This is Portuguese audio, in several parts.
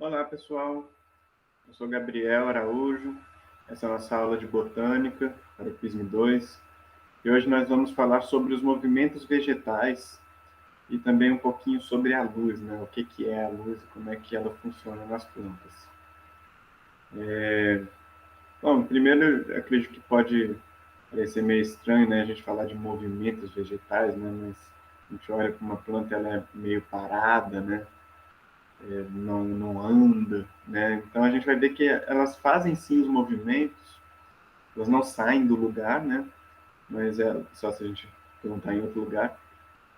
Olá, pessoal. Eu sou Gabriel Araújo. Essa é a nossa aula de botânica para o PISM 2. E hoje nós vamos falar sobre os movimentos vegetais e também um pouquinho sobre a luz, né? O que é a luz e como é que ela funciona nas plantas. Bom, primeiro, eu acredito que pode parecer meio estranho, né? A gente falar de movimentos vegetais, né? Mas a gente olha para uma planta, ela é meio parada, né? Não anda, né? Então a gente vai ver que elas fazem sim os movimentos, elas não saem do lugar, né? Mas é só se a gente perguntar em outro lugar,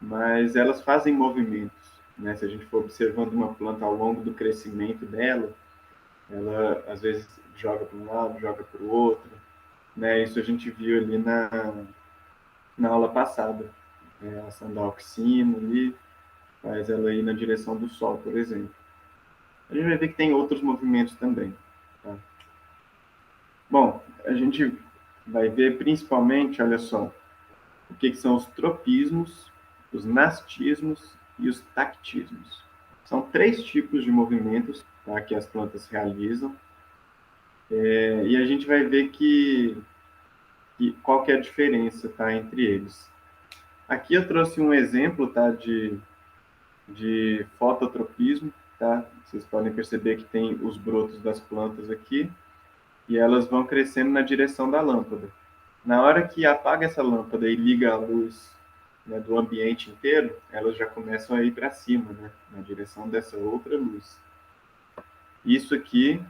mas elas fazem movimentos, né? Se a gente for observando uma planta ao longo do crescimento dela, ela às vezes joga para um lado, joga para o outro, né? Isso a gente viu ali na aula passada, né? A ação da auxina ali faz ela ir na direção do sol, por exemplo. A gente vai ver que tem outros movimentos também, tá? Bom, a gente vai ver principalmente, olha só, o que são os tropismos, os nastismos e os tactismos. São três tipos de movimentos, tá, que as plantas realizam, e a gente vai ver qual que é a diferença, tá, entre eles. Aqui eu trouxe um exemplo, tá, de fototropismo, tá? Vocês podem perceber que tem os brotos das plantas aqui, e elas vão crescendo na direção da lâmpada. Na hora que apaga essa lâmpada e liga a luz, né, do ambiente inteiro, elas já começam a ir para cima, né, na direção dessa outra luz. Isso aqui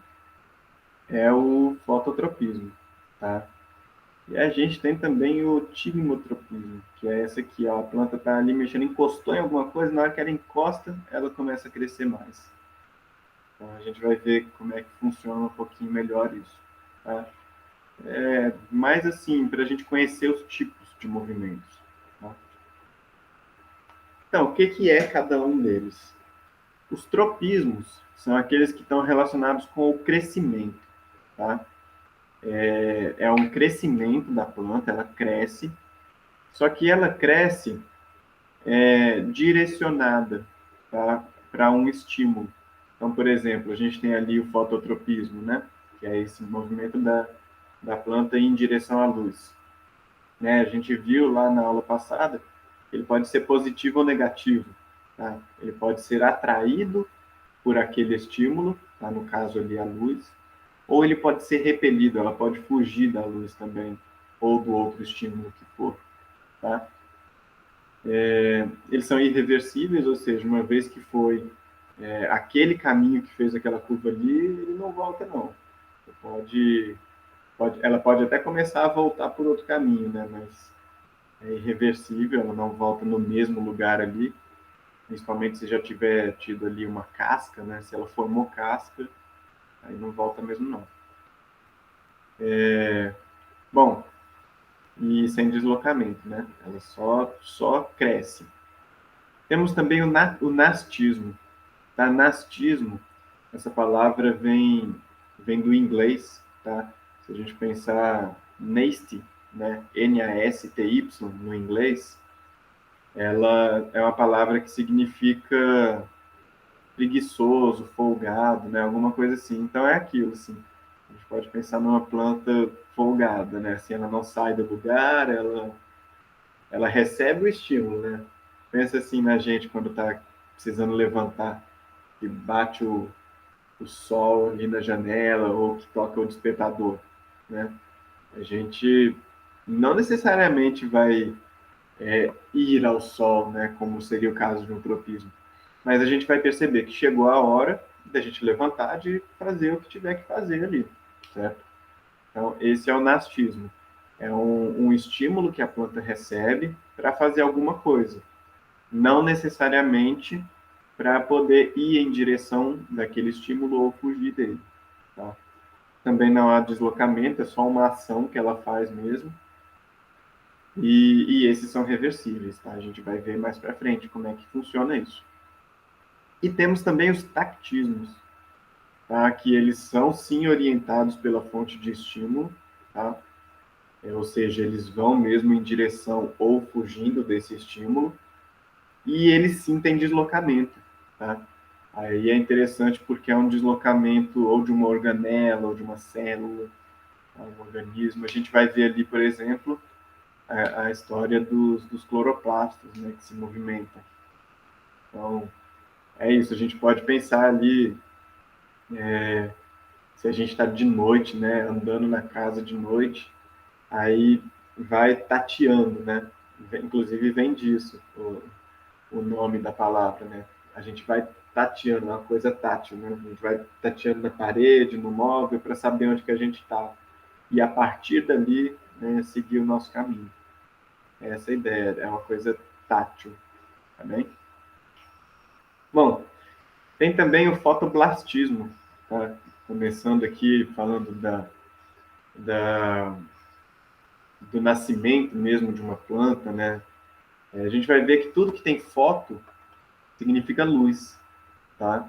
é o fototropismo, tá? E a gente tem também o tigmotropismo, que é essa aqui, ó, a planta está ali mexendo, encostou em alguma coisa, na hora que ela encosta, ela começa a crescer mais. Então a gente vai ver como é que funciona um pouquinho melhor isso, tá? Mais assim, para a gente conhecer os tipos de movimentos, tá? Então, o que é cada um deles? Os tropismos são aqueles que estão relacionados com o crescimento, tá? É um crescimento da planta, ela cresce, só que ela cresce direcionada, tá, para um estímulo. Então, por exemplo, a gente tem ali o fototropismo, né? Que é esse movimento da planta em direção à luz. Né? A gente viu lá na aula passada, ele pode ser positivo ou negativo. Tá? Ele pode ser atraído por aquele estímulo, tá? No caso ali a luz, ou ele pode ser repelido, ela pode fugir da luz também, ou do outro estímulo que for. Tá? Eles são irreversíveis, ou seja, uma vez que foi aquele caminho que fez aquela curva ali, ele não volta não. Ela pode até começar a voltar por outro caminho, né? Mas é irreversível, ela não volta no mesmo lugar ali, principalmente se já tiver tido ali uma casca, né? Se ela formou casca, aí não volta mesmo não. Bom, e sem deslocamento, né? Ela só cresce. Temos também o nastismo. Tá? Nastismo, essa palavra vem do inglês, tá? Se a gente pensar nasty, né? N-A-S-T-Y no inglês, ela é uma palavra que significa preguiçoso, folgado, né? Alguma coisa assim. Então é aquilo, assim. A gente pode pensar numa planta folgada, né? Assim, ela não sai do lugar, ela recebe o estímulo, né? Pensa assim na gente quando está precisando levantar e bate o sol ali na janela ou que toca o despertador, né? A gente não necessariamente vai ir ao sol, né? Como seria o caso de um tropismo, mas a gente vai perceber que chegou a hora da gente levantar, de fazer o que tiver que fazer ali, certo? Então, esse é o nastismo. É um estímulo que a planta recebe para fazer alguma coisa, não necessariamente para poder ir em direção daquele estímulo ou fugir dele. Tá? Também não há deslocamento, é só uma ação que ela faz mesmo. E esses são reversíveis, tá? A gente vai ver mais para frente como é que funciona isso. E temos também os tactismos, tá? Que eles são sim orientados pela fonte de estímulo, tá? Ou seja, eles vão mesmo em direção ou fugindo desse estímulo, e eles sim têm deslocamento, tá? Aí é interessante porque é um deslocamento ou de uma organela ou de uma célula, um organismo. A gente vai ver ali, por exemplo, a história dos cloroplastos, né, que se movimentam. Então, é isso. A gente pode pensar ali, se a gente está de noite, né, andando na casa de noite, aí vai tateando, né? Inclusive vem disso o nome da palavra, né? A gente vai tateando, é uma coisa tátil, né? A gente vai tateando na parede, no móvel, para saber onde que a gente está. E a partir dali, né, seguir o nosso caminho. Essa é a ideia, é uma coisa tátil, tá bem? Bom, tem também o fotoblastismo, tá? Começando aqui falando da, do nascimento mesmo de uma planta, né? A gente vai ver que tudo que tem foto significa luz, tá?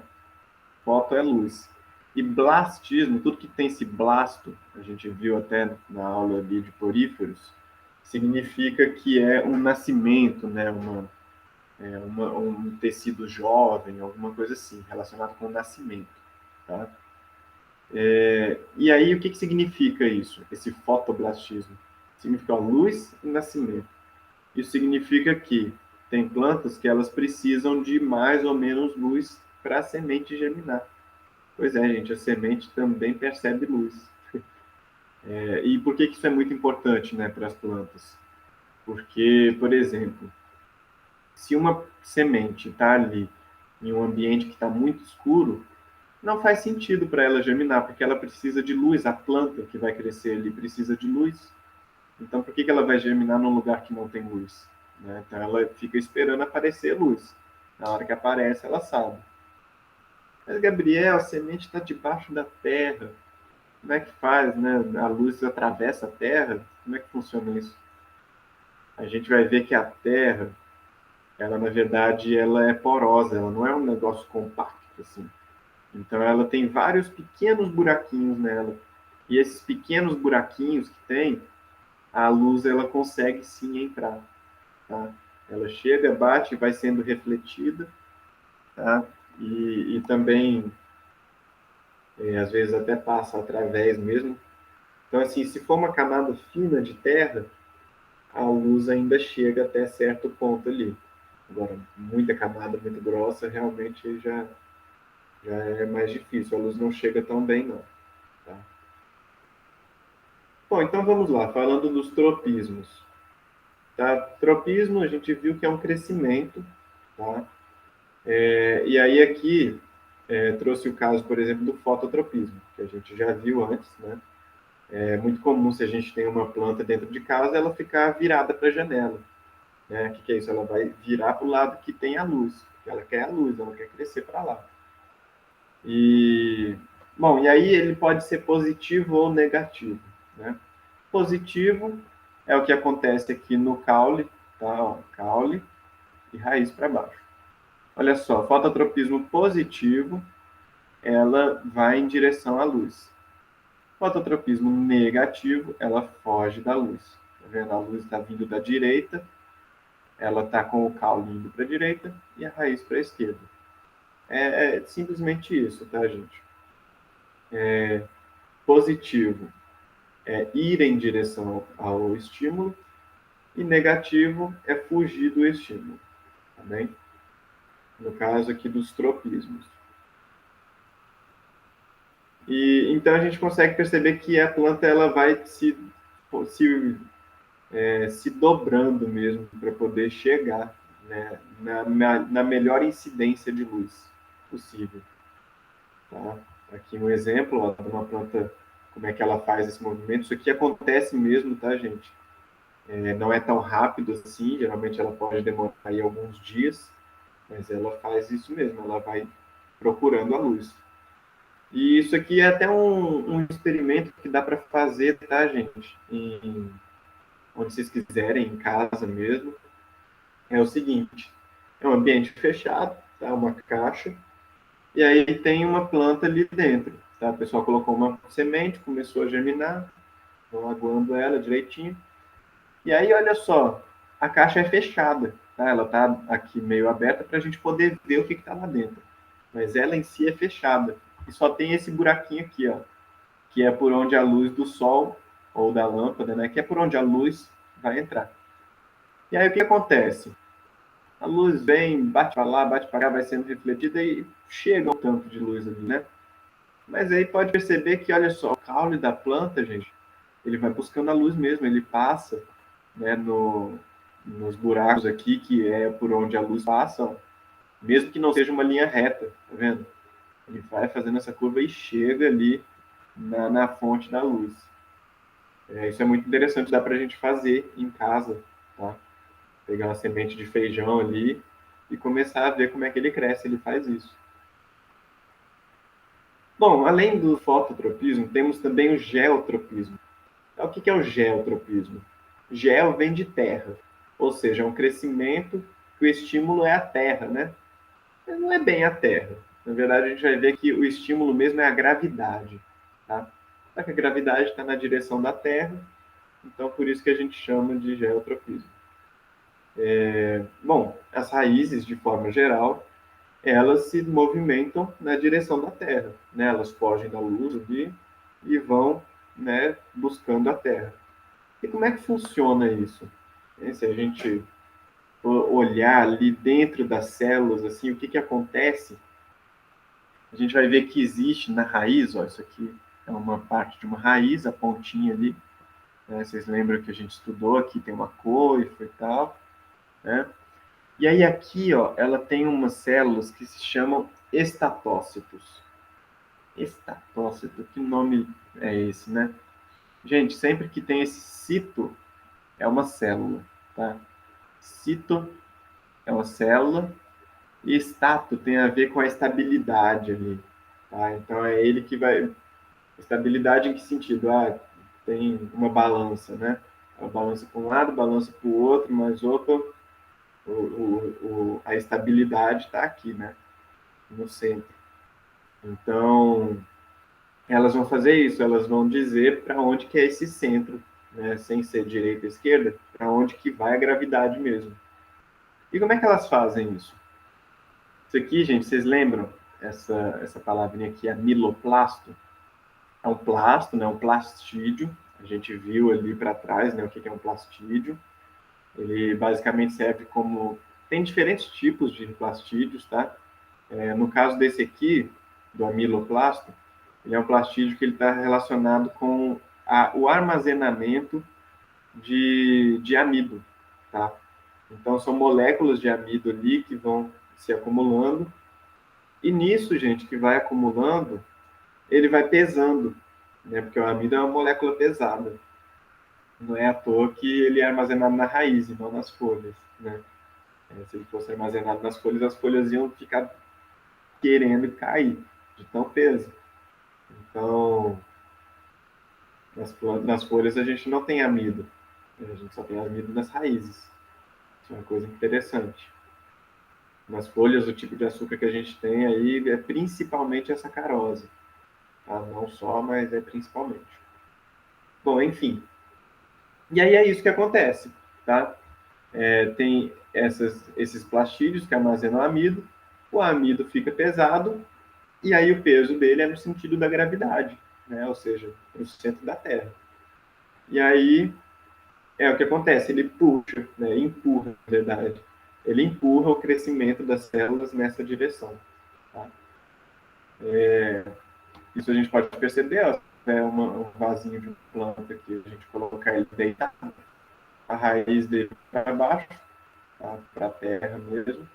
Foto é luz. E blastismo, tudo que tem esse blasto, a gente viu até na aula ali de poríferos, significa que é um nascimento, né? Um tecido jovem, alguma coisa assim, relacionado com o nascimento, tá? E aí, o que significa isso, esse fotoblastismo? Significa luz e nascimento. Isso significa que tem plantas que elas precisam de mais ou menos luz para a semente germinar. Pois é, gente, a semente também percebe luz. E por que isso é muito importante, né, para as plantas? Porque, por exemplo, se uma semente está ali em um ambiente que está muito escuro, não faz sentido para ela germinar, porque ela precisa de luz, a planta que vai crescer ali precisa de luz. Então, por que ela vai germinar num lugar que não tem luz? Né? Então, ela fica esperando aparecer luz. Na hora que aparece, ela sabe. Mas, Gabriel, a semente está debaixo da terra. Como é que faz, né? A luz atravessa a terra? Como é que funciona isso? A gente vai ver que a terra, ela, na verdade, ela é porosa. Ela não é um negócio compacto, assim. Então, ela tem vários pequenos buraquinhos nela. E esses pequenos buraquinhos que tem, a luz, ela consegue sim entrar. Tá? Ela chega, bate, vai sendo refletida, tá? E também, às vezes, até passa através mesmo. Então, assim, se for uma camada fina de terra, a luz ainda chega até certo ponto ali. Agora, muita camada muito grossa, realmente já é mais difícil. A luz não chega tão bem, não. Tá? Bom, então vamos lá, falando dos tropismos. Tá? Tropismo, a gente viu que é um crescimento, tá? E aí aqui trouxe o caso, por exemplo, do fototropismo, que a gente já viu antes, né? É muito comum, se a gente tem uma planta dentro de casa, ela ficar virada para a janela. Né? O que é isso? Ela vai virar para o lado que tem a luz. Ela quer a luz, ela quer crescer para lá. Bom, e aí ele pode ser positivo ou negativo. Né? Positivo é o que acontece aqui no caule, tá? Ó, caule e raiz para baixo. Olha só, fototropismo positivo, ela vai em direção à luz. Fototropismo negativo, ela foge da luz. Tá vendo? A luz está vindo da direita, ela está com o caule indo para a direita e a raiz para a esquerda. É simplesmente isso, tá, gente? Positivo é ir em direção ao estímulo e negativo é fugir do estímulo, tá bem? No caso aqui dos tropismos. E então a gente consegue perceber que a planta ela vai se dobrando mesmo para poder chegar, né, na melhor incidência de luz possível. Tá? Aqui um exemplo ó, de uma planta, como é que ela faz esse movimento. Isso aqui acontece mesmo, tá, gente? Não é tão rápido assim, geralmente ela pode demorar aí alguns dias, mas ela faz isso mesmo, ela vai procurando a luz. E isso aqui é até um experimento que dá para fazer, tá, gente? Onde vocês quiserem, em casa mesmo. É o seguinte: é um ambiente fechado, tá? Uma caixa, e aí tem uma planta ali dentro. Tá? O pessoal colocou uma semente, começou a germinar, estão aguando ela direitinho. E aí, olha só, a caixa é fechada, tá? Ela está aqui meio aberta para a gente poder ver o que está lá dentro. mas ela em si é fechada. E só tem esse buraquinho aqui, ó, que é por onde a luz do sol ou da lâmpada, né, que é por onde a luz vai entrar. E aí o que acontece? A luz vem, bate para lá, bate para cá, vai sendo refletida e chega um tanto de luz ali, né? Mas aí pode perceber que, olha só, o caule da planta, gente, ele vai buscando a luz mesmo, ele passa, né, nos buracos aqui, que é por onde a luz passa, ó, mesmo que não seja uma linha reta, tá vendo? Ele vai fazendo essa curva e chega ali na fonte da luz. Isso é muito interessante, dá para a gente fazer em casa, tá? Pegar uma semente de feijão ali e começar a ver como é que ele cresce, ele faz isso. Bom, além do fototropismo, temos também o geotropismo. Então, o que é o geotropismo? Geo vem de terra, ou seja, é um crescimento que o estímulo é a terra, né? Mas não é bem a terra. Na verdade, a gente vai ver que o estímulo mesmo é a gravidade, tá? Só que a gravidade está na direção da terra, então por isso que a gente chama de geotropismo. Bom, as raízes, de forma geral, elas se movimentam na direção da Terra, né? Elas fogem da luz ali e vão, né, buscando a Terra. E como é que funciona isso? Se a gente olhar ali dentro das células, assim, o que que acontece? A gente vai ver que existe na raiz, ó, isso aqui é uma parte de uma raiz, a pontinha ali, né? Vocês lembram que a gente estudou aqui, tem uma coifa e tal, né? E aí aqui, ó, ela tem umas células que se chamam estatócitos. Estatócito, que nome é esse, né? Gente, sempre que tem esse cito, é uma célula, tá? Cito é uma célula e estato tem a ver com a estabilidade ali, tá? Então é ele que vai... Estabilidade em que sentido? Ah, tem uma balança, né? A balança para um lado, balança para o outro, mas opa, a estabilidade está aqui, né? No centro. Então, elas vão fazer isso, elas vão dizer para onde que é esse centro, né? Sem ser direita e esquerda, para onde que vai a gravidade mesmo. E como é que elas fazem isso? Isso aqui, gente, vocês lembram? Essa palavrinha aqui, amiloplasto? É um plasto, né? Um plastídeo. A gente viu ali para trás, né? O que é um plastídeo. Ele basicamente serve como... Tem diferentes tipos de plastídeos, tá? No caso desse aqui, do amiloplasto, ele é um plastídeo que ele está relacionado com o armazenamento de amido, tá? Então, são moléculas de amido ali que vão se acumulando, e nisso, gente, que vai acumulando, ele vai pesando, né? Porque o amido é uma molécula pesada. Não é à toa que ele é armazenado na raiz e não nas folhas, né? Se ele fosse armazenado nas folhas, as folhas iam ficar querendo cair de tão peso. Então, nas folhas a gente não tem amido, né? A gente só tem amido nas raízes. Isso é uma coisa interessante. Nas folhas, o tipo de açúcar que a gente tem aí é principalmente a sacarose. Tá? Não só, mas é principalmente. Bom, enfim. E aí é isso que acontece, tá? Tem esses plastídeos que armazenam amido, o amido fica pesado, e aí o peso dele é no sentido da gravidade, né? Ou seja, no centro da Terra. E aí é o que acontece, ele puxa, né? Empurra, na verdade. Ele empurra o crescimento das células nessa direção. Tá? Isso a gente pode perceber, ó, um vasinho de planta aqui, a gente colocar ele deitado, a raiz dele para baixo, tá? Para a terra mesmo,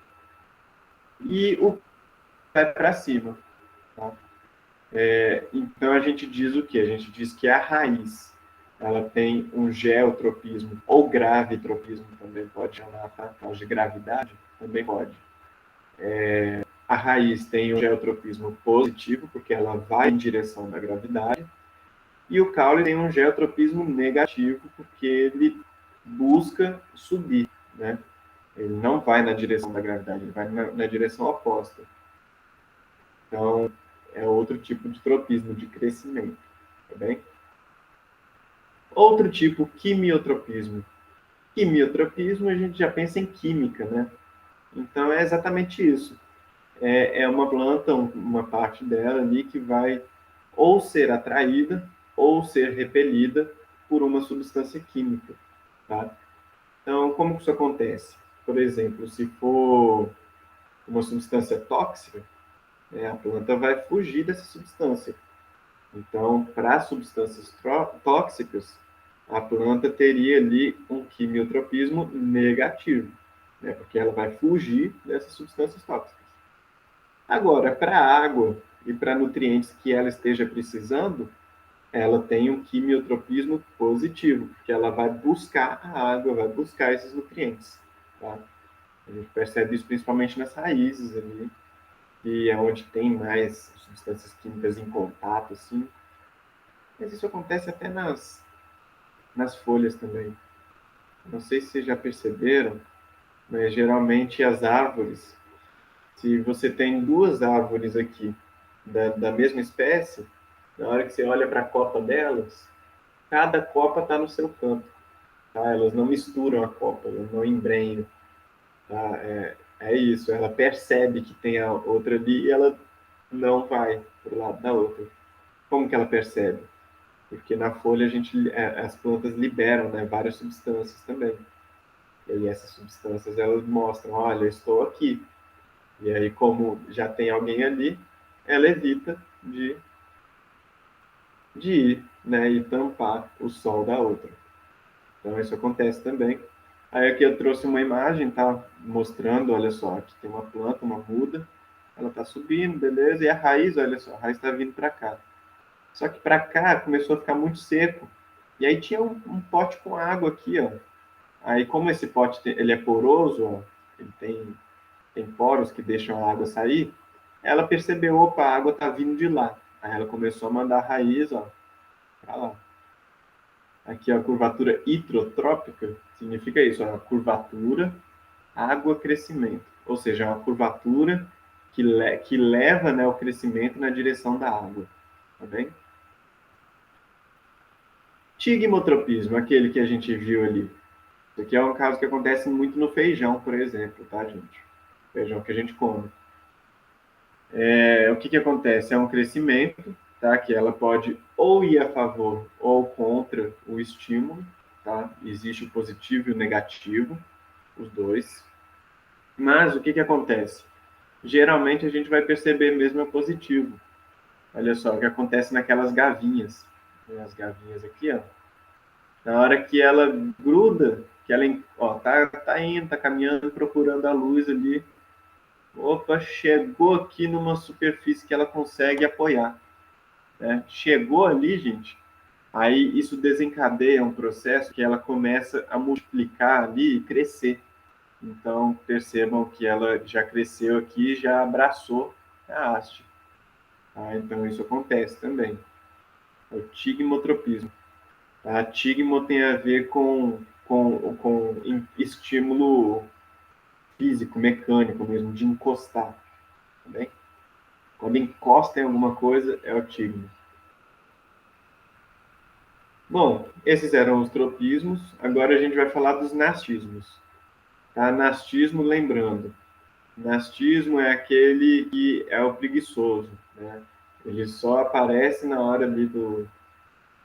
e o pé para cima. Tá? Então a gente diz o que? A gente diz que a raiz ela tem um geotropismo ou gravitropismo também pode chamar, tá? Por causa de gravidade também pode. A raiz tem um geotropismo positivo porque ela vai em direção da gravidade e o caule tem um geotropismo negativo porque ele busca subir, né? Ele não vai na direção da gravidade, ele vai na direção oposta. Então, é outro tipo de tropismo, de crescimento, tá bem? Outro tipo, quimiotropismo. Quimiotropismo, a gente já pensa em química, né? Então, é exatamente isso. é uma planta, uma parte dela ali que vai ou ser atraída ou ser repelida por uma substância química, tá? Então, como que isso acontece? Por exemplo, se for uma substância tóxica, né, a planta vai fugir dessa substância. Então, para substâncias tóxicas, a planta teria ali um quimiotropismo negativo, né, porque ela vai fugir dessas substâncias tóxicas. Agora, para a água e para nutrientes que ela esteja precisando, ela tem um quimiotropismo positivo, porque ela vai buscar a água, vai buscar esses nutrientes. Tá? A gente percebe isso principalmente nas raízes ali, que é onde tem mais substâncias químicas em contato, assim. Mas isso acontece até nas folhas também. Não sei se vocês já perceberam, mas geralmente as árvores, se você tem duas árvores aqui da mesma espécie, na hora que você olha para a copa delas, cada copa está no seu canto. Tá? Elas não misturam a copa, elas não embrenham. Tá? É isso, ela percebe que tem a outra ali e ela não vai para o lado da outra. Como que ela percebe? Porque na folha as plantas liberam, né, várias substâncias também. E aí essas substâncias elas mostram, olha, eu estou aqui. E aí como já tem alguém ali, ela evita de ir, né, e tampar o sol da outra. Então isso acontece também. Aí aqui eu trouxe uma imagem, tá mostrando, olha só, aqui tem uma planta, uma muda, ela está subindo, beleza, e a raiz, olha só, a raiz está vindo para cá. Só que para cá começou a ficar muito seco. E aí tinha um pote com água aqui, ó. Aí como esse pote ele é poroso, ó, ele tem poros que deixam a água sair, ela percebeu, opa, a água está vindo de lá. Aí ela começou a mandar a raiz, ó, para lá. Aqui a curvatura hitrotrópica significa isso, a curvatura, água, crescimento. Ou seja, é uma curvatura que leva, né, o crescimento na direção da água. Tá bem? Tigmotropismo, aquele que a gente viu ali. Isso aqui é um caso que acontece muito no feijão, por exemplo, tá, gente? Feijão que a gente come. O que acontece? É um crescimento, tá? Que ela pode ou ir a favor ou contra o estímulo, tá? Existe o positivo e o negativo, os dois. Mas o que acontece? Geralmente a gente vai perceber mesmo o positivo. Olha só o que acontece naquelas gavinhas. As gavinhas aqui, ó. Na hora que ela gruda, que ela ó, tá indo, tá caminhando, procurando a luz ali. Opa, chegou aqui numa superfície que ela consegue apoiar. Né? Chegou ali, gente, aí isso desencadeia um processo que ela começa a multiplicar ali e crescer. Então, percebam que ela já cresceu aqui, já abraçou a haste. Tá? Então, isso acontece também. É o tigmotropismo. A tigmo tem a ver com estímulo físico, mecânico mesmo, de encostar. Tá bem? Quando encosta em alguma coisa, é o tigmo. Bom, esses eram os tropismos. Agora a gente vai falar dos nastismos. Tá? Nastismo, lembrando, nastismo é aquele que é o preguiçoso. Né? Ele só aparece na hora ali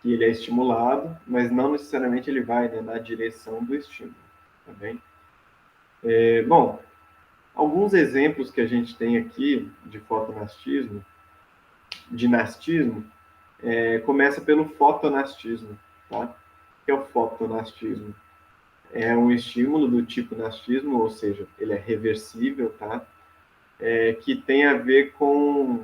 que ele é estimulado, mas não necessariamente ele vai, né, na direção do estímulo. Tá bem? Bom, alguns exemplos que a gente tem aqui de fotonastismo, de nastismo, começa pelo fotonastismo. Tá? O que é o fotonastismo? É um estímulo do tipo nastismo, ou seja, ele é reversível, tá? Que tem a ver com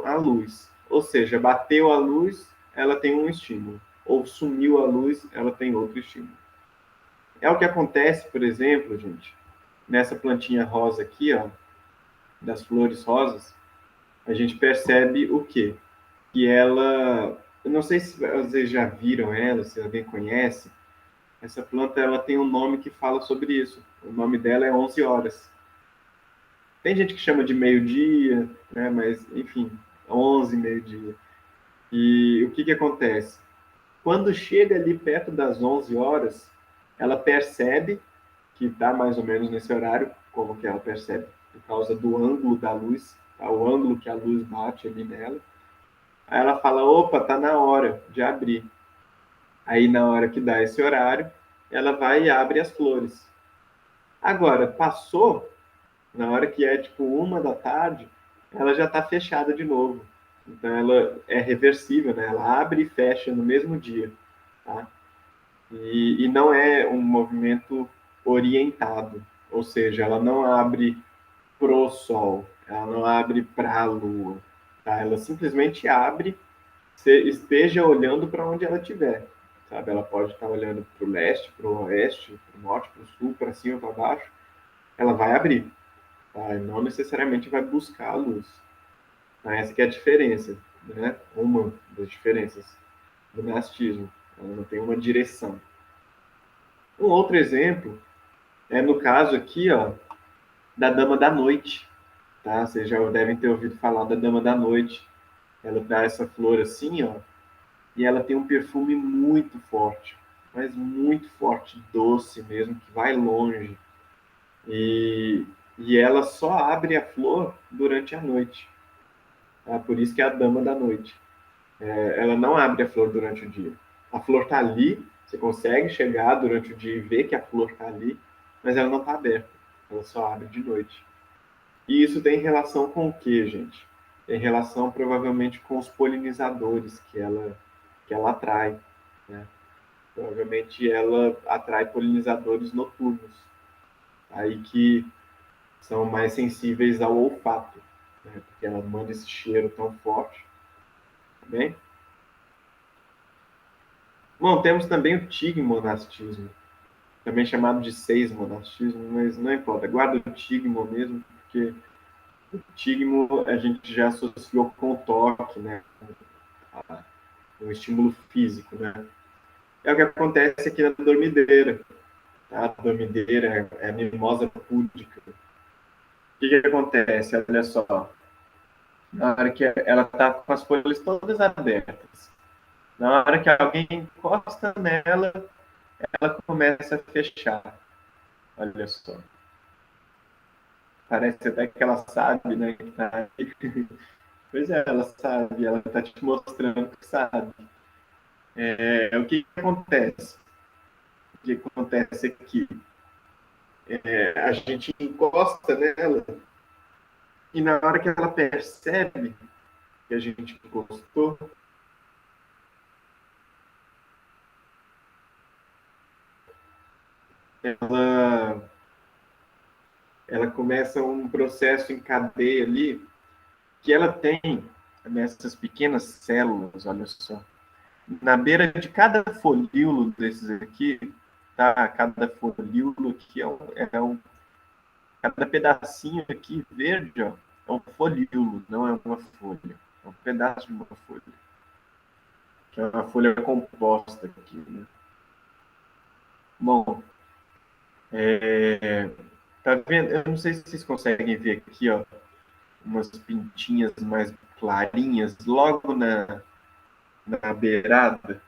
a luz. Ou seja, bateu a luz, ela tem um estímulo. Ou sumiu a luz, ela tem outro estímulo. É o que acontece, por exemplo, gente, nessa plantinha rosa aqui, ó, das flores rosas, a gente percebe o quê? Que ela, eu não sei se vocês já viram ela, se alguém conhece, essa planta ela tem um nome que fala sobre isso. O nome dela é 11 horas. Tem gente que chama de meio-dia, né? Mas, enfim, 11, meio-dia. E o que acontece? Quando chega ali perto das 11 horas, ela percebe que está mais ou menos nesse horário, como que ela percebe? por causa do ângulo da luz, tá? O ângulo que a luz bate ali nela. Aí ela fala, opa, tá na hora de abrir. Aí na hora que dá esse horário, ela vai e abre as flores. Agora, passou, na hora que é tipo 1 da tarde, ela já está fechada de novo. Então ela é reversível, né? Ela abre e fecha no mesmo dia, tá? E não é um movimento orientado, ou seja, ela não abre pro sol, ela não abre para a lua, tá? Ela simplesmente abre, se esteja olhando para onde ela estiver, sabe? Ela pode estar olhando para o leste, para o oeste, para o norte, para o sul, para cima, para baixo, ela vai abrir, tá? E não necessariamente vai buscar a luz. Então, essa que é a diferença, né? Uma das diferenças do nastismo. Ela não tem uma direção. Um outro exemplo é no caso aqui, ó, da Dama da Noite, tá? Vocês já devem ter ouvido falar da Dama da Noite. Ela dá essa flor assim, ó, e ela tem um perfume muito forte, mas muito forte, doce mesmo, que vai longe. E, e ela só abre a flor durante a noite, tá? Por isso que é a Dama da Noite. Ela não abre a flor durante o dia. A flor está ali, você consegue chegar durante o dia e ver que a flor está ali, mas ela não está aberta. Ela só abre de noite. E isso tem relação com o que, gente? Tem relação provavelmente com os polinizadores que ela atrai, né? Provavelmente ela atrai polinizadores noturnos, aí que são mais sensíveis ao olfato, né? Porque ela manda esse cheiro tão forte, tá bem? Bom, temos também o tigmonastismo, também chamado de seismonastismo, mas não importa, guarda o tigmo mesmo, porque o tigmo a gente já associou com o toque, né? Um estímulo físico, né? É o que acontece aqui na dormideira, tá? A dormideira é a mimosa púdica. O que acontece? Olha só, na hora que ela está com as folhas todas abertas, na hora que alguém encosta nela, ela começa a fechar. Olha só. Parece até que ela sabe, né, que tá aí. Pois é, ela sabe, ela está te mostrando que sabe. O que acontece? O que acontece aqui? A gente encosta nela e na hora que ela percebe que a gente encostou, ela, ela começa um processo em cadeia ali que ela tem nessas pequenas células, olha só. Na beira de cada folíolo desses aqui, tá? Cada folíolo aqui cada pedacinho aqui verde, ó, é um folíolo, não é uma folha. É um pedaço de uma folha. Que é uma folha composta aqui, né? Bom, tá vendo? Eu não sei se vocês conseguem ver aqui, ó, umas pintinhas mais clarinhas logo na beirada,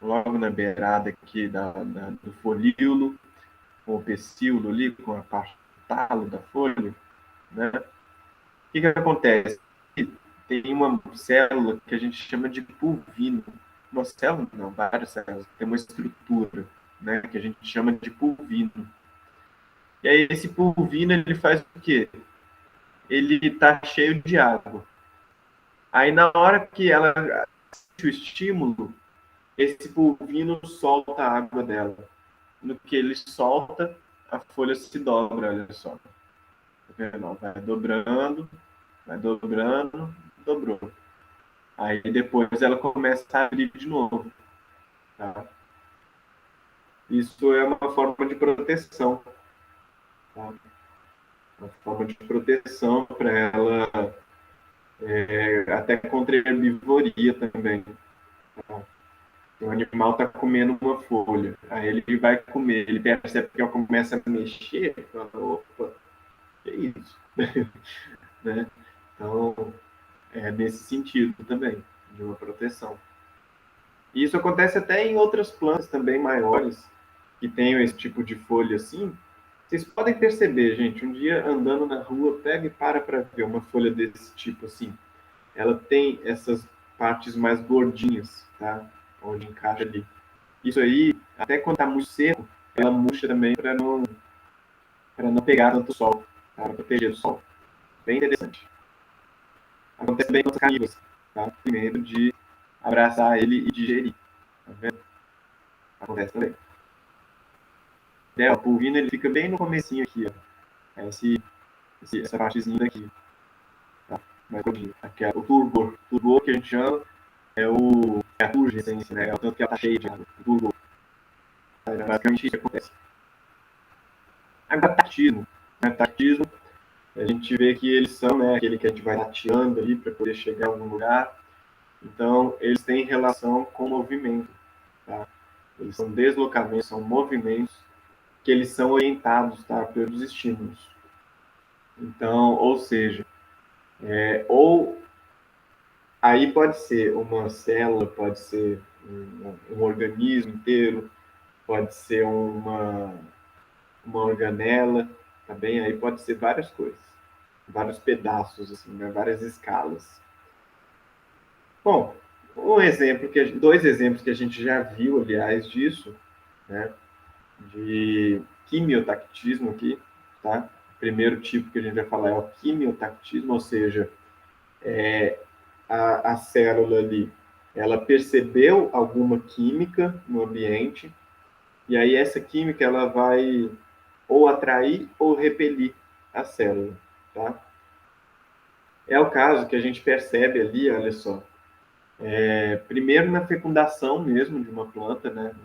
logo na beirada aqui do folíolo, com o pecíolo ali, com a parte do talo da folha, né? O que acontece? Tem uma célula que a gente chama de pulvino. Uma célula, não, várias células, tem uma estrutura, né, que a gente chama de pulvino. E aí esse pulvino, ele faz o quê? Ele está cheio de água. Aí na hora que ela sente o estímulo, esse pulvino solta a água dela. No que ele solta, a folha se dobra, olha só. Tá vendo? Vai dobrando, dobrou. Aí depois ela começa a abrir de novo. Tá? Isso é uma forma de proteção. Tá? Uma forma de proteção para ela, até contra a herbivoria também. Tá? O animal está comendo uma folha, aí ele vai comer, ele percebe que ela começa a mexer, fala, opa, que é isso? Né? Então, é nesse sentido também, de uma proteção. E isso acontece até em outras plantas também maiores, que tenham esse tipo de folha assim. Vocês podem perceber, gente, um dia andando na rua, pega e para ver uma folha desse tipo assim. Ela tem essas partes mais gordinhas, tá? Onde encaixa ali. Isso aí, até quando tá muito seco, ela murcha também para não pegar tanto sol, tá? Para proteger do sol. Bem interessante. Acontece bem com as carnívoras, tá? Tem medo de abraçar ele e digerir. Tá vendo? Acontece também. O pulvino ele fica bem no comecinho aqui, ó. Essa partezinha daqui. Tá? Mais gordinho. Aqui é o turgor. O turgor que a gente chama é a turgência, né? É o tanto que ela tá cheia de água. O turgor. É basicamente isso que acontece. Agora, tactismo. Né? Tactismo, a gente vê que eles são, né, aquele que a gente vai tateando ali para poder chegar em algum lugar. Então, eles têm relação com movimento. Tá? Eles são deslocamentos, são movimentos que eles são orientados, tá, pelos estímulos. Então, ou seja, ou aí pode ser uma célula, pode ser um organismo inteiro, pode ser uma organela, tá bem? Aí pode ser várias coisas, vários pedaços, assim, né? Várias escalas. Bom, dois exemplos que a gente já viu, aliás, disso, né? De quimiotactismo aqui, tá? O primeiro tipo que a gente vai falar é o quimiotactismo, ou seja, a célula ali, ela percebeu alguma química no ambiente, e aí essa química ela vai ou atrair ou repelir a célula, tá? É o caso que a gente percebe ali, olha só, primeiro na fecundação mesmo de uma planta, né?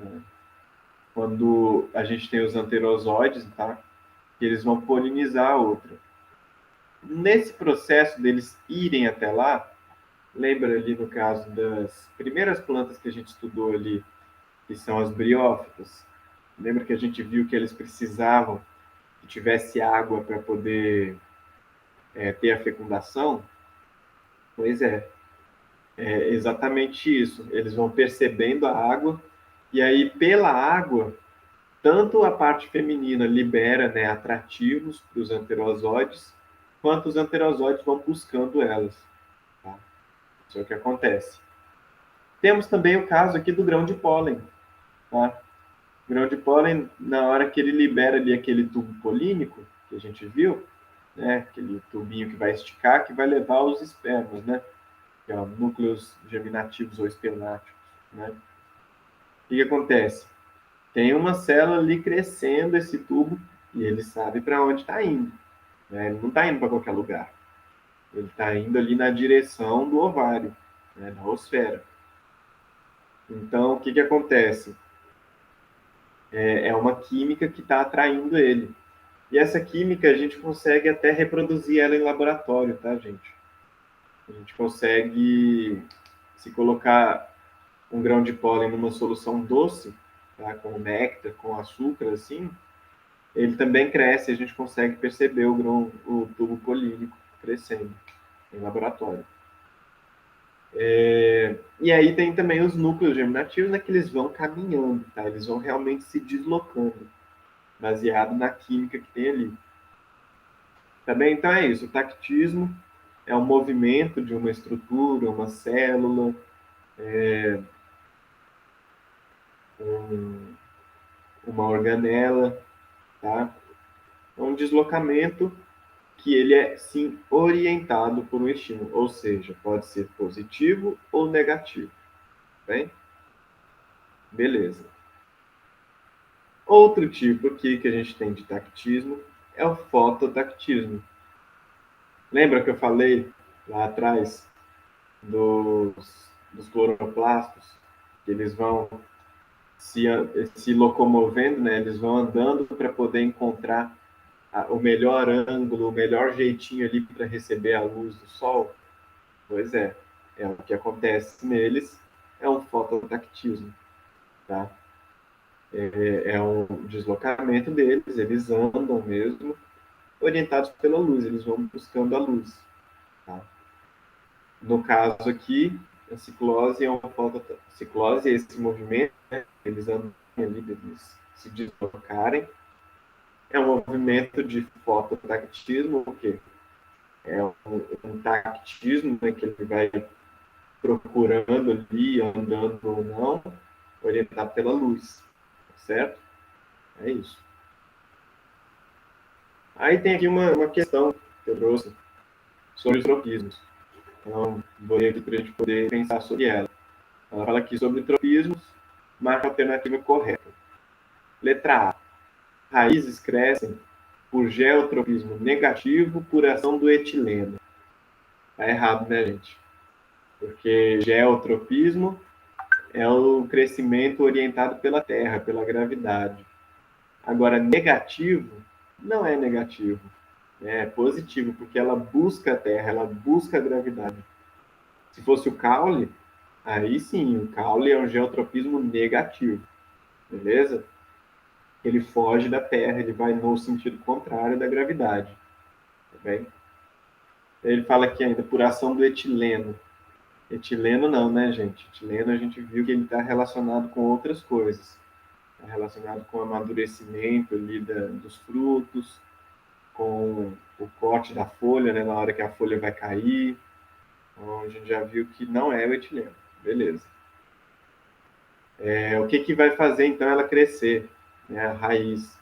Quando a gente tem os anterozóides, tá? Que eles vão polinizar a outra. Nesse processo deles irem até lá, lembra ali no caso das primeiras plantas que a gente estudou ali, que são as briófitas? Lembra que a gente viu que eles precisavam que tivesse água para poder ter a fecundação? Pois é exatamente isso. Eles vão percebendo a água, e aí pela água, tanto a parte feminina libera, né, atrativos para os anterozóides, quanto os anterozóides vão buscando elas. Tá? Isso é o que acontece. Temos também o caso aqui do grão de pólen. Tá? O grão de pólen, na hora que ele libera ali aquele tubo polínico, que a gente viu, né, aquele tubinho que vai esticar, que vai levar os espermas, né, que é núcleos germinativos ou espermáticos. Né? O que acontece? Tem uma célula ali crescendo esse tubo e ele sabe para onde está indo. Né? Ele não está indo para qualquer lugar. Ele está indo ali na direção do ovário, né, da osfera. Então, o que acontece? É uma química que está atraindo ele. E essa química a gente consegue até reproduzir ela em laboratório, tá, gente? A gente consegue, se colocar um grão de pólen numa solução doce, tá, com néctar, com açúcar, assim, ele também cresce, a gente consegue perceber o tubo polínico crescendo em laboratório. E aí tem também os núcleos germinativos, né, que eles vão caminhando, tá? Eles vão realmente se deslocando, baseado na química que tem ali. Tá bem? Então é isso, o tactismo é um movimento de uma estrutura, uma célula, um, uma organela, tá? É um deslocamento que ele é, sim, orientado por um estímulo, ou seja, pode ser positivo ou negativo, bem? Beleza. Outro tipo aqui que a gente tem de tactismo é o fototactismo. Lembra que eu falei lá atrás dos cloroplastos? Que eles vão se, se locomovendo, né? Eles vão andando para poder encontrar o melhor ângulo, o melhor jeitinho ali para receber a luz do sol. Pois é o que acontece neles, é um fototactismo, tá? É um deslocamento deles, eles andam mesmo, orientados pela luz, eles vão buscando a luz, tá? No caso aqui, a ciclose é uma ciclose é esse movimento, né? Eles andam ali, eles se deslocarem, É um movimento de fototactismo, o quê? É um tactismo, né, que ele vai procurando ali, andando ou não, orientado pela luz, certo? É isso. Aí tem aqui uma questão que eu trouxe sobre os tropismos. Então, vou ler aqui para a gente poder pensar sobre ela. Ela fala aqui sobre tropismos, marca a alternativa correta. Letra A. Raízes crescem por geotropismo negativo por ação do etileno. Tá errado, né, gente? Porque geotropismo é o crescimento orientado pela Terra, pela gravidade. Agora, negativo não é negativo, é positivo, porque ela busca a Terra, ela busca a gravidade. Se fosse o caule, aí sim, o caule é um geotropismo negativo, beleza? Ele foge da Terra, ele vai no sentido contrário da gravidade, tá bem? Ele fala aqui ainda por ação do etileno. Etileno não, né, gente? Etileno a gente viu que ele está relacionado com outras coisas. Está relacionado com o amadurecimento ali dos frutos, com o corte da folha, né, na hora que a folha vai cair. Então, a gente já viu que não é o etileno. Beleza. O que, que vai fazer, então, ela crescer? Né, a raiz.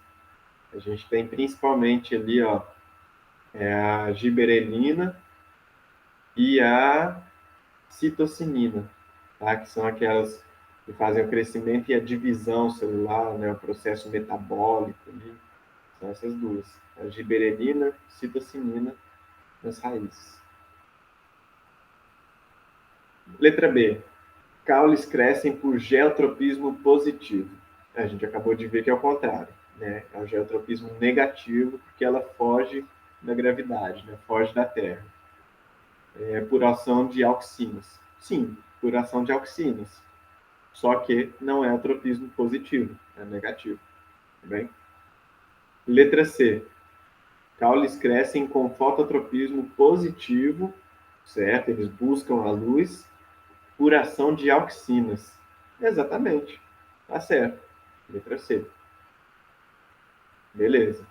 A gente tem principalmente ali, ó, a giberelina e a citocinina, tá? Que são aquelas que fazem o crescimento e a divisão celular, né? O processo metabólico ali. São essas duas. A giberelina, citocinina nas raízes. Letra B. Caules crescem por geotropismo positivo. A gente acabou de ver que é o contrário, né? É o geotropismo negativo, porque ela foge da gravidade, né? Foge da Terra. É por ação de auxinas. Sim, por ação de auxinas. Só que não é o tropismo positivo, é negativo. Tá bem? Letra C. Caules crescem com fototropismo positivo, certo? Eles buscam a luz por ação de auxinas. Exatamente. Tá certo. Letra C. Beleza.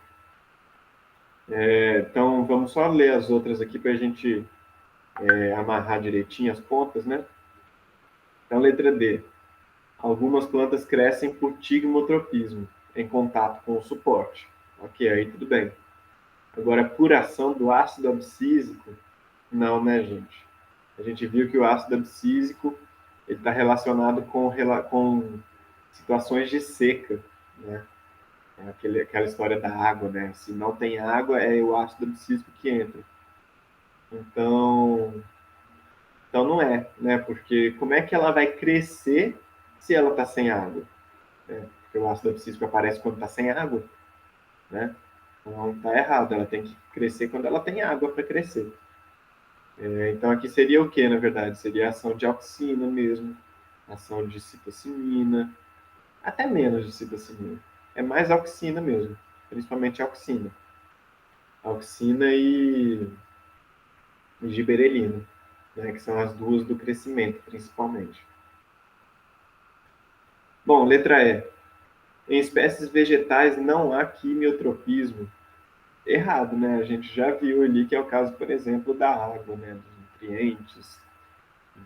Então, vamos só ler as outras aqui para a gente amarrar direitinho as pontas, né? Então, letra D. Algumas plantas crescem por tigmotropismo, em contato com o suporte. Ok, aí tudo bem. Agora, por ação do ácido abscísico, não, né, gente? A gente viu que o ácido abscísico está relacionado com situações de seca, né? É aquela história da água, né? Se não tem água, é o ácido abscísico que entra. Então, então não é, né? Porque como é que ela vai crescer se ela está sem água? Né? Porque o ácido abscísico aparece quando está sem água, né? Então está errado, ela tem que crescer quando ela tem água para crescer. Então aqui seria o que, na verdade? Seria a ação de auxina mesmo, ação de citocinina, até menos de citocinina. É mais auxina mesmo, principalmente auxina. Auxina e giberelina, né, que são as duas do crescimento, principalmente. Bom, letra E. Em espécies vegetais não há quimiotropismo. Errado, né? A gente já viu ali que é o caso, por exemplo, da água, né? Dos nutrientes,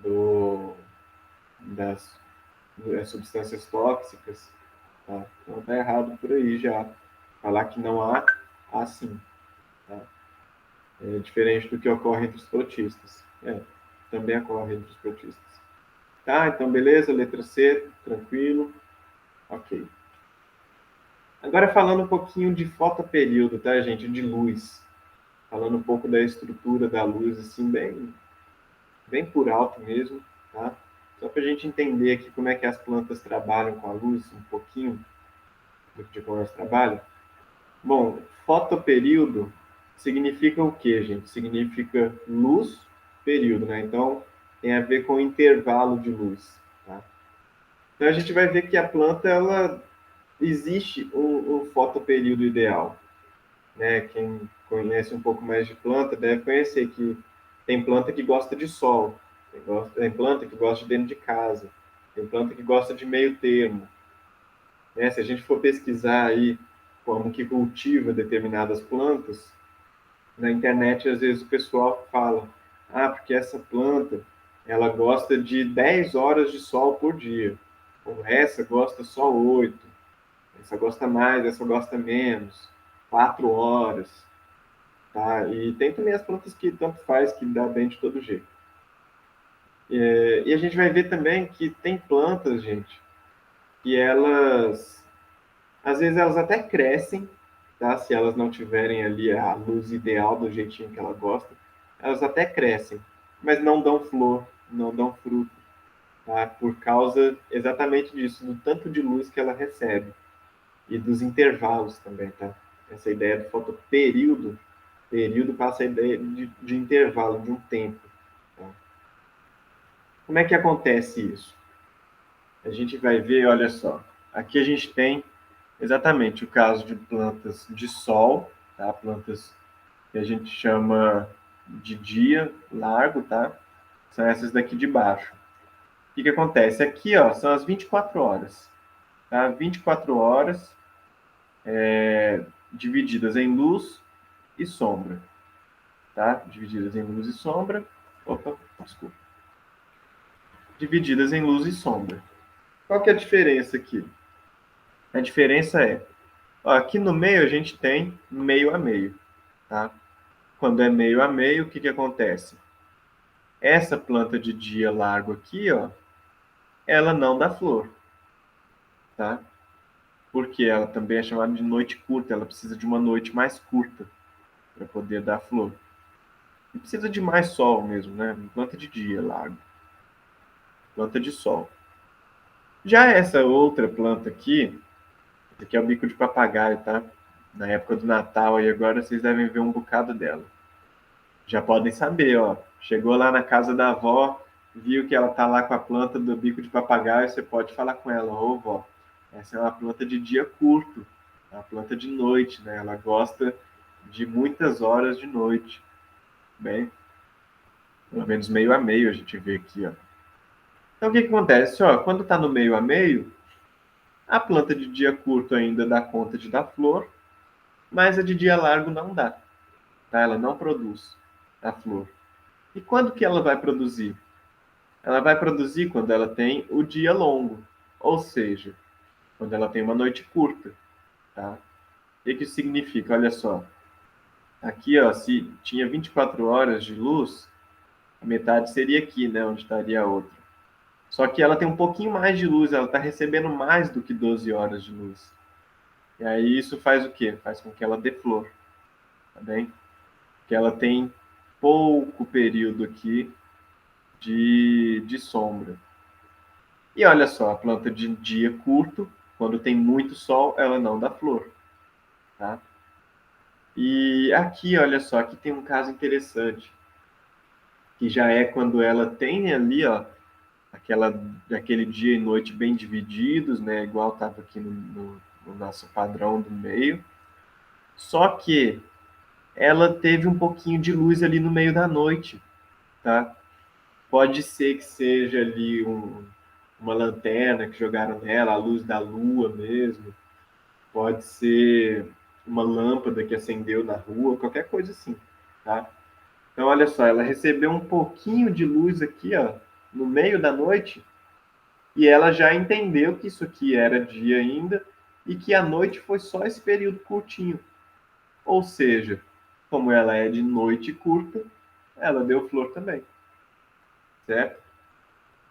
do, das substâncias tóxicas. Tá? Então tá errado por aí já. Falar que não há, há sim. Tá? É diferente do que ocorre entre os protistas. Também ocorre entre os protistas. Tá, então beleza, letra C, tranquilo. Ok. Agora falando um pouquinho de fotoperíodo, tá, gente? De luz. Falando um pouco da estrutura da luz, assim, bem por alto mesmo, tá? Só para a gente entender aqui como é que as plantas trabalham com a luz, um pouquinho de como elas trabalham. Bom, fotoperíodo significa o quê, gente? Significa luz, período, né? Então, tem a ver com intervalo de luz, tá? Então, a gente vai ver que a planta, ela existe um fotoperíodo ideal, né? Quem conhece um pouco mais de planta deve conhecer que tem planta que gosta de sol, tem planta que gosta de dentro de casa, tem planta que gosta de meio termo, né? Se a gente for pesquisar aí como que cultiva determinadas plantas, na internet às vezes o pessoal fala, porque essa planta ela gosta de 10 horas de sol por dia, ou essa gosta só 8, essa gosta mais, essa gosta menos, 4 horas, tá? E tem também as plantas que tanto faz, que dá bem de todo jeito. E a gente vai ver também que tem plantas, gente, que elas, às vezes elas até crescem, tá? Se elas não tiverem ali a luz ideal do jeitinho que ela gosta, elas até crescem, mas não dão flor, não dão fruto, tá? Por causa exatamente disso, do tanto de luz que ela recebe e dos intervalos também, tá? Essa ideia do fotoperíodo, período passa a ideia de intervalo, de um tempo, tá? Como é que acontece isso? A gente vai ver, olha só, aqui a gente tem exatamente o caso de plantas de sol, tá? Plantas que a gente chama de dia largo, tá? São essas daqui de baixo. O que que acontece? Aqui, ó, são as 24 horas, tá? 24 horas divididas em luz e sombra, tá? Divididas em luz e sombra. Opa, desculpa. Divididas em luz e sombra. Qual que é a diferença aqui? A diferença é, ó, aqui no meio a gente tem meio a meio, tá? Quando é meio a meio, o que que acontece? Essa planta de dia largo aqui, ó, ela não dá flor, tá? Porque ela também é chamada de noite curta, ela precisa de uma noite mais curta para poder dar flor. E precisa de mais sol mesmo, né? Planta de dia largo, planta de sol. Já essa outra planta aqui, esse aqui é o bico de papagaio, tá? Na época do Natal e agora vocês devem ver um bocado dela. Já podem saber, ó. Chegou lá na casa da avó, viu que ela tá lá com a planta do bico de papagaio, você pode falar com ela, ô vó, essa é uma planta de dia curto, é uma planta de noite, né? Ela gosta de muitas horas de noite. Bem, pelo menos meio a meio a gente vê aqui, ó. Então o que que acontece? Ó, quando tá no meio a meio, a planta de dia curto ainda dá conta de dar flor, mas a de dia largo não dá, tá? Ela não produz a flor. E quando que ela vai produzir? Ela vai produzir quando ela tem o dia longo, ou seja, quando ela tem uma noite curta, tá? O que que isso significa? Olha só, aqui, ó, se tinha 24 horas de luz, a metade seria aqui, né, onde estaria a outra. Só que ela tem um pouquinho mais de luz, ela está recebendo mais do que 12 horas de luz. E aí isso faz o quê? Faz com que ela dê flor, tá bem? Que ela tem pouco período aqui de sombra. E olha só, a planta de dia curto, quando tem muito sol, ela não dá flor, tá? E aqui, olha só, aqui tem um caso interessante, que já é quando ela tem ali, ó, aquele dia e noite bem divididos, né? Igual estava aqui no nosso padrão do meio. Só que ela teve um pouquinho de luz ali no meio da noite, tá? Pode ser que seja ali uma lanterna que jogaram nela, a luz da lua mesmo. Pode ser uma lâmpada que acendeu na rua, qualquer coisa assim, tá? Então, olha só, ela recebeu um pouquinho de luz aqui, ó, no meio da noite, e ela já entendeu que isso aqui era dia ainda e que a noite foi só esse período curtinho. Ou seja, como ela é de noite curta, ela deu flor também, certo?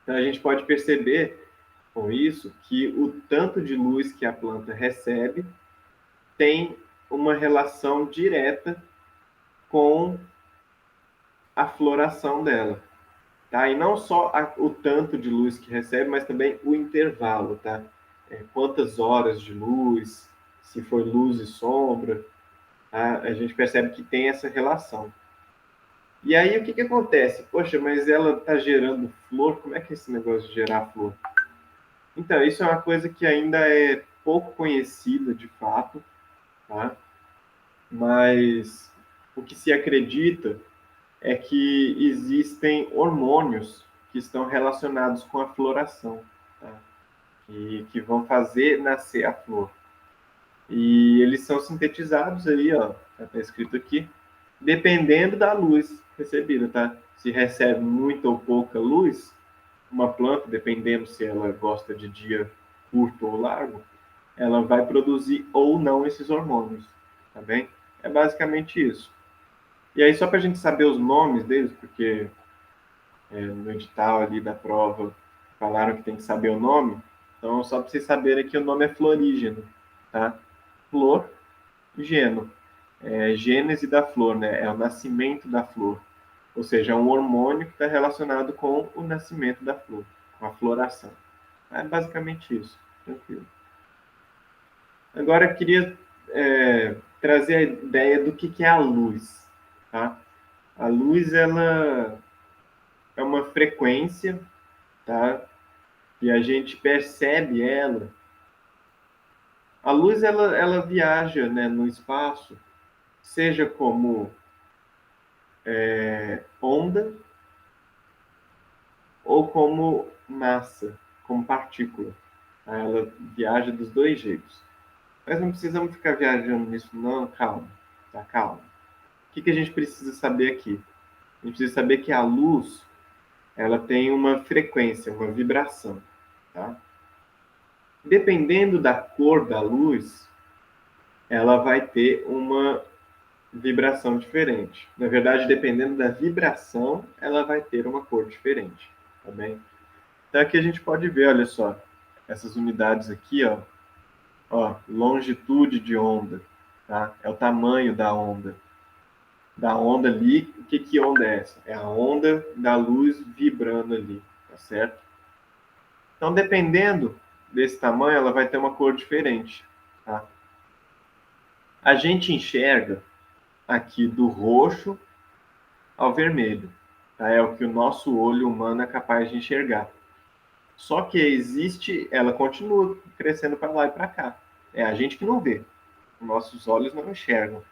Então, a gente pode perceber com isso que o tanto de luz que a planta recebe tem uma relação direta com a floração dela, tá? E não só o tanto de luz que recebe, mas também o intervalo, tá? Quantas horas de luz, se foi luz e sombra, tá? A gente percebe que tem essa relação. E aí o que que acontece? Poxa, mas ela está gerando flor, como é que é esse negócio de gerar flor? Então, isso é uma coisa que ainda é pouco conhecida de fato, tá? Mas o que se acredita é que existem hormônios que estão relacionados com a floração, tá? Que vão fazer nascer a flor. E eles são sintetizados aí, ó, está escrito aqui, dependendo da luz recebida, tá? Se recebe muita ou pouca luz, uma planta, dependendo se ela gosta de dia curto ou largo, ela vai produzir ou não esses hormônios, tá bem? É basicamente isso. E aí, só para a gente saber os nomes deles, porque no edital ali da prova falaram que tem que saber o nome, então só para vocês saberem que o nome é florígeno, tá? Flor, geno. Gênese da flor, né? É o nascimento da flor. Ou seja, é um hormônio que está relacionado com o nascimento da flor, com a floração. É basicamente isso. Tranquilo. Agora eu queria trazer a ideia do que é a luz. Tá? A luz ela é uma frequência, tá? E a gente percebe ela. A luz ela viaja, né, no espaço, seja como onda ou como massa, como partícula. Tá? Ela viaja dos dois jeitos. Mas não precisamos ficar viajando nisso, não. Calma, tá? Calma. O que a gente precisa saber aqui? A gente precisa saber que a luz, ela tem uma frequência, uma vibração, tá? Dependendo da cor da luz, ela vai ter uma vibração diferente. Na verdade, dependendo da vibração, ela vai ter uma cor diferente, tá bem? Então aqui a gente pode ver, olha só, essas unidades aqui, ó, longitude de onda, tá? É o tamanho da onda. Da onda ali, que onda é essa? É a onda da luz vibrando ali, tá certo? Então, dependendo desse tamanho, ela vai ter uma cor diferente, tá? A gente enxerga aqui do roxo ao vermelho, tá? É o que o nosso olho humano é capaz de enxergar. Só que existe, ela continua crescendo para lá e para cá. É a gente que não vê. Nossos olhos não enxergam.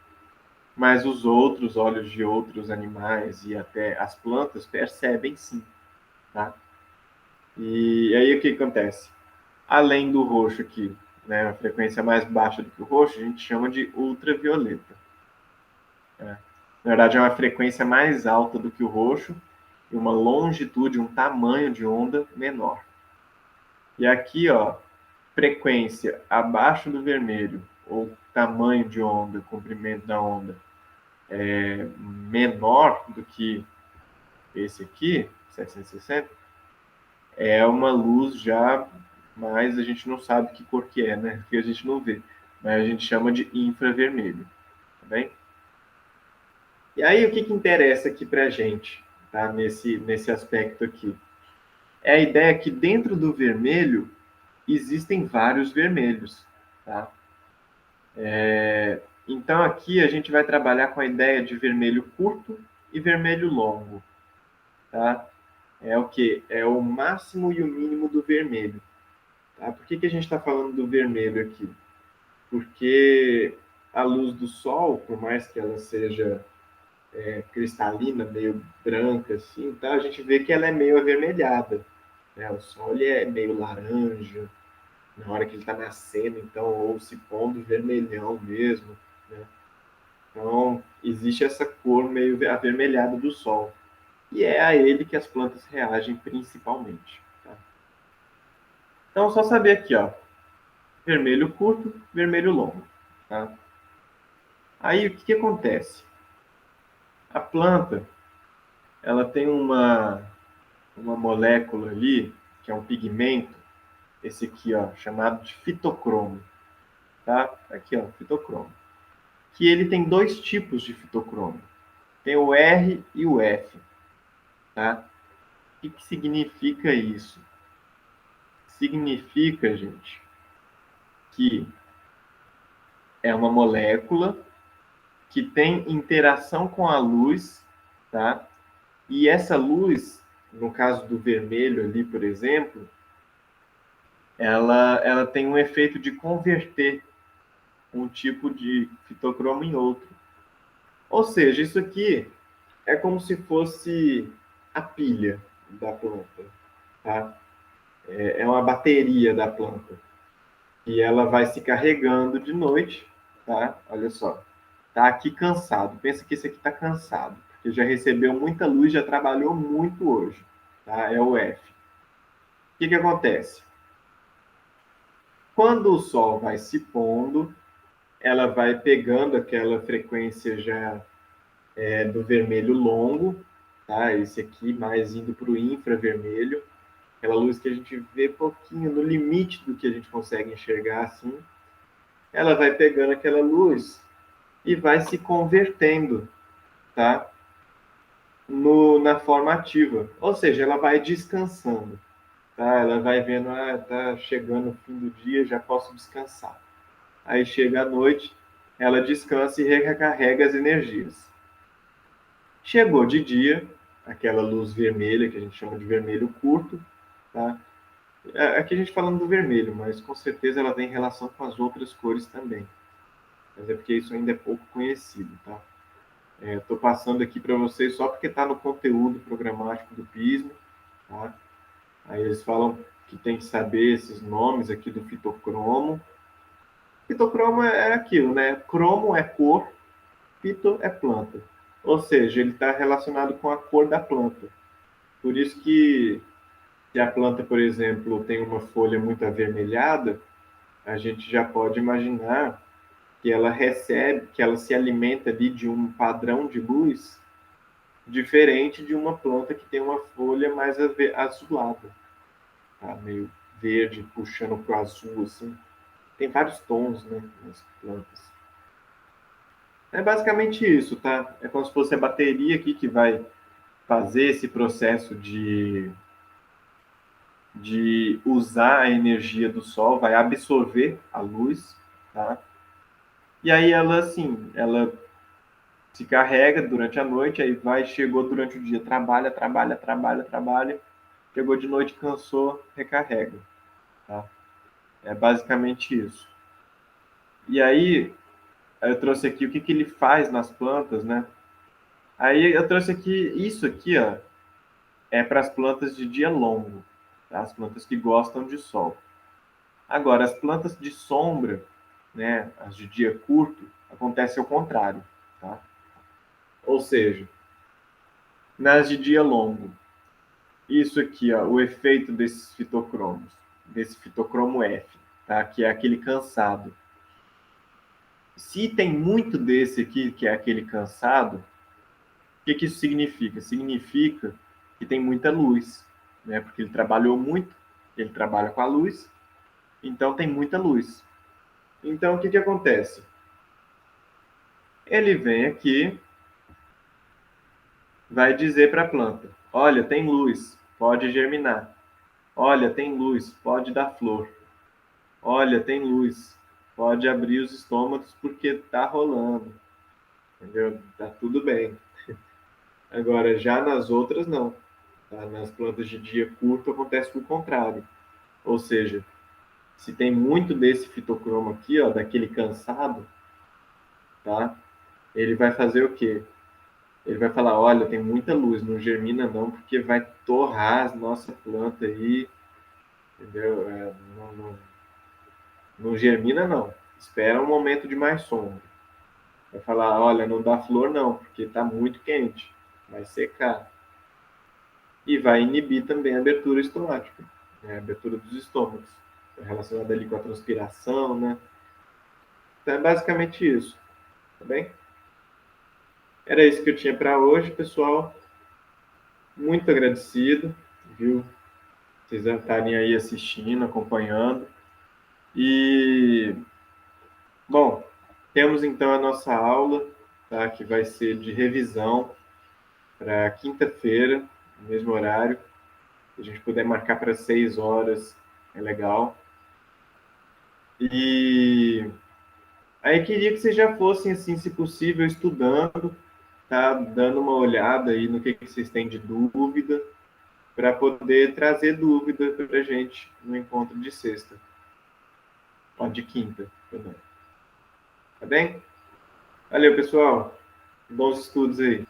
Mas os outros olhos de outros animais e até as plantas percebem sim, tá? E aí o que acontece? Além do roxo aqui, né, a frequência mais baixa do que o roxo, a gente chama de ultravioleta. Né? Na verdade, é uma frequência mais alta do que o roxo e uma longitude, um tamanho de onda menor. E aqui, ó, frequência abaixo do vermelho, ou tamanho de onda, comprimento da onda, menor do que esse aqui, 760, é uma luz já, mas a gente não sabe que cor que é, né? Porque a gente não vê. Mas a gente chama de infravermelho, tá bem? E aí, o que interessa aqui pra gente, tá? Nesse aspecto aqui? É a ideia que dentro do vermelho existem vários vermelhos, tá? Então, aqui a gente vai trabalhar com a ideia de vermelho curto e vermelho longo, tá? É o que? É o máximo e o mínimo do vermelho. Tá? Por que a gente está falando do vermelho aqui? Porque a luz do sol, por mais que ela seja cristalina, meio branca, assim, tá? A gente vê que ela é meio avermelhada. Né? O sol ele é meio laranja, na hora que ele está nascendo, então, ou se pondo vermelhão mesmo. Né? Então, existe essa cor meio avermelhada do sol. E é a ele que as plantas reagem principalmente. Tá? Então, só saber aqui, ó, vermelho curto, vermelho longo. Tá? Aí, o que acontece? A planta, ela tem uma molécula ali, que é um pigmento, esse aqui, ó, chamado de fitocromo. Tá? Aqui, ó, fitocromo. Que ele tem dois tipos de fitocromo. Tem o R e o F. Tá? O que significa isso? Significa, gente, que é uma molécula que tem interação com a luz, tá? E essa luz, no caso do vermelho ali, por exemplo, ela tem um efeito de converter um tipo de fitocromo em outro. Ou seja, isso aqui é como se fosse a pilha da planta, tá? É uma bateria da planta. E ela vai se carregando de noite, tá? Olha só. Tá aqui cansado. Pensa que esse aqui tá cansado, porque já recebeu muita luz, já trabalhou muito hoje, tá? É o F. O que que acontece? Quando o Sol vai se pondo, ela vai pegando aquela frequência já do vermelho longo, tá? Esse aqui mais indo para o infravermelho, aquela luz que a gente vê pouquinho no limite do que a gente consegue enxergar assim. Ela vai pegando aquela luz e vai se convertendo, tá? Na forma ativa, ou seja, ela vai descansando, tá? Ela vai vendo, tá chegando o fim do dia, já posso descansar. Aí chega a noite, ela descansa e recarrega as energias. Chegou de dia, aquela luz vermelha, que a gente chama de vermelho curto, tá? Aqui a gente falando do vermelho, mas com certeza ela tem relação com as outras cores também. Mas é porque isso ainda é pouco conhecido, tá? Estou passando aqui para vocês só porque está no conteúdo programático do Pismo, tá? Aí eles falam que tem que saber esses nomes aqui do fitocromo. Fitocromo é aquilo, né? Cromo é cor, fito é planta. Ou seja, ele está relacionado com a cor da planta. Por isso que se a planta, por exemplo, tem uma folha muito avermelhada, a gente já pode imaginar que ela recebe, que ela se alimenta ali de um padrão de luz diferente de uma planta que tem uma folha mais azulada, tá? Meio verde, puxando para o azul, assim. Tem vários tons, né, nas plantas. É basicamente isso, tá? É como se fosse a bateria aqui que vai fazer esse processo de usar a energia do sol, vai absorver a luz, tá? E aí ela, assim, ela se carrega durante a noite, aí vai, chegou durante o dia, trabalha, trabalha, trabalha, trabalha, chegou de noite, cansou, recarrega, tá? É basicamente isso. E aí, eu trouxe aqui o que que ele faz nas plantas, né? Aí eu trouxe aqui, isso aqui, ó, é para as plantas de dia longo, tá? As plantas que gostam de sol. Agora, as plantas de sombra, né, as de dia curto, acontece ao contrário, tá? Ou seja, nas de dia longo, isso aqui, ó, o efeito desses fitocromos, desse fitocromo F, tá? Que é aquele cansado. Se tem muito desse aqui, que é aquele cansado, o que que isso significa? Significa que tem muita luz, né? Porque ele trabalhou muito, ele trabalha com a luz, então tem muita luz. Então, o que que acontece? Ele vem aqui, vai dizer para a planta: olha, tem luz, pode germinar. Olha, tem luz, pode dar flor. Olha, tem luz, pode abrir os estômagos porque tá rolando. Entendeu? Tá tudo bem. Agora, já nas outras, não. Tá? Nas plantas de dia curto, acontece o contrário. Ou seja, se tem muito desse fitocromo aqui, ó, daquele cansado, tá? Ele vai fazer o quê? Ele vai falar, olha, tem muita luz, não germina não, porque vai torrar a nossa planta aí, entendeu? Não germina não. Espera um momento de mais sombra. Vai falar, olha, não dá flor não, porque está muito quente. Vai secar. E vai inibir também a abertura estomática, né? A abertura dos estômagos, relacionada ali com a transpiração, né? Então é basicamente isso, tá bem? Era isso que eu tinha para hoje, pessoal. Muito agradecido, viu? Vocês estarem aí assistindo, acompanhando. E, bom, temos então a nossa aula, tá? Que vai ser de revisão para quinta-feira, no mesmo horário. Se a gente puder marcar para 6 horas, é legal. E aí queria que vocês já fossem, assim, se possível, estudando, tá? Dando uma olhada aí no que vocês têm de dúvida, para poder trazer dúvida para a gente no encontro de sexta. Ó, de quinta, perdão. Tá bem? Valeu, pessoal. Bons estudos aí.